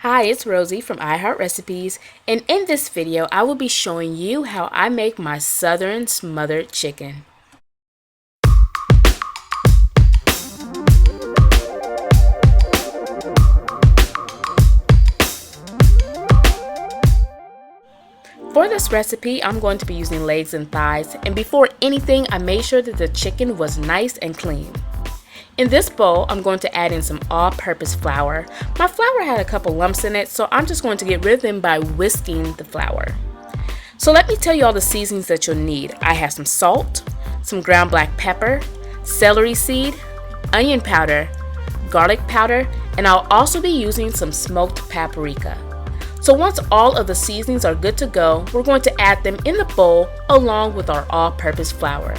Hi, it's Rosie from iHeartRecipes, and in this video I will be showing you how I make my Southern Smothered Chicken. For this recipe, I'm going to be using legs and thighs, and before anything, I made sure that the chicken was nice and clean. In this bowl, I'm going to add in some all-purpose flour. My flour had a couple lumps in it, so I'm just going to get rid of them by whisking the flour. So let me tell you all the seasonings that you'll need. I have some salt, some ground black pepper, celery seed, onion powder, garlic powder, and I'll also be using some smoked paprika. So once all of the seasonings are good to go, we're going to add them in the bowl along with our all-purpose flour.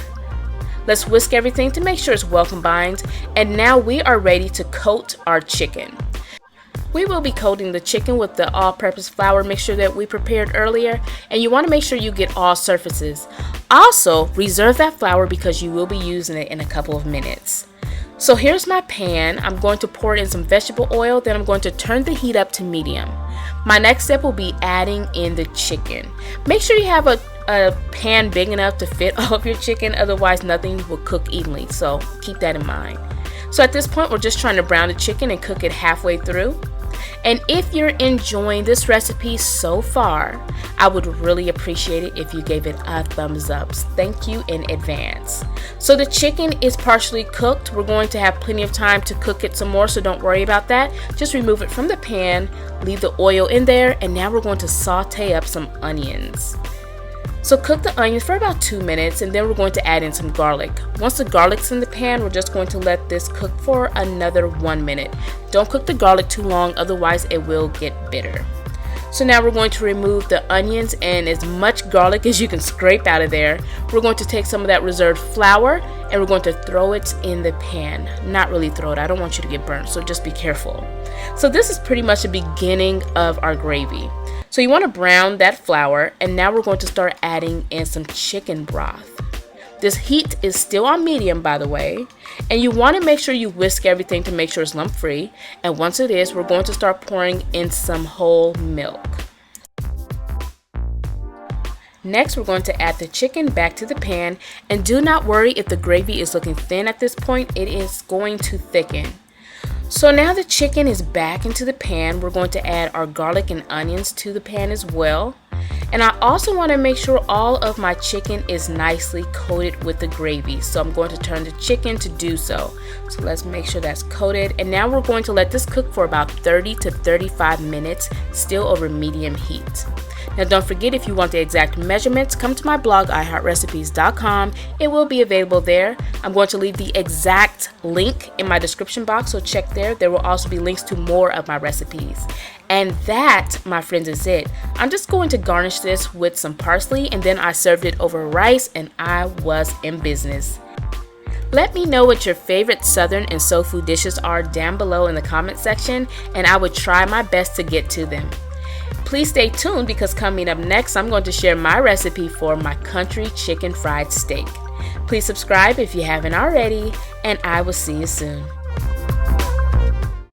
Let's whisk everything to make sure it's well combined, and now we are ready to coat our chicken. We will be coating the chicken with the all-purpose flour mixture that we prepared earlier, and you want to make sure you get all surfaces. Also, reserve that flour because you will be using it in a couple of minutes. So here's my pan. I'm going to pour in some vegetable oil, then I'm going to turn the heat up to medium. My next step will be adding in the chicken. Make sure you have a pan big enough to fit all of your chicken, otherwise nothing will cook evenly, so keep that in mind. So at this point, we're just trying to brown the chicken and cook it halfway through. And if you're enjoying this recipe so far, I would really appreciate it if you gave it a thumbs up. Thank you in advance. So the chicken is partially cooked. We're going to have plenty of time to cook it some more, so don't worry about that. Just remove it from the pan, leave the oil in there, and now we're going to saute up some onions. So cook the onions for about 2 minutes, and then we're going to add in some garlic. Once the garlic's in the pan, we're just going to let this cook for another 1 minute. Don't cook the garlic too long, otherwise it will get bitter. So now we're going to remove the onions and as much garlic as you can scrape out of there. We're going to take some of that reserved flour and we're going to throw it in the pan. Not really throw it, I don't want you to get burnt, so just be careful. So this is pretty much the beginning of our gravy. So you want to brown that flour, and now we're going to start adding in some chicken broth. This heat is still on medium, by the way, and you want to make sure you whisk everything to make sure it's lump free. And once it is, we're going to start pouring in some whole milk. Next, we're going to add the chicken back to the pan, and do not worry if the gravy is looking thin at this point, it is going to thicken. So now the chicken is back into the pan. We're going to add our garlic and onions to the pan as well. And I also want to make sure all of my chicken is nicely coated with the gravy. So I'm going to turn the chicken to do so. So let's make sure that's coated. And now we're going to let this cook for about 30 to 35 minutes, still over medium heat. Now don't forget, if you want the exact measurements, come to my blog, iHeartRecipes.com. It will be available there. I'm going to leave the exact link in my description box, so check there. There will also be links to more of my recipes. And that, my friends, is it. I'm just going to garnish this with some parsley, and then I served it over rice, and I was in business. Let me know what your favorite Southern and soul food dishes are down below in the comment section, and I would try my best to get to them. Please stay tuned because coming up next, I'm going to share my recipe for my country chicken fried steak. Please subscribe if you haven't already, and I will see you soon.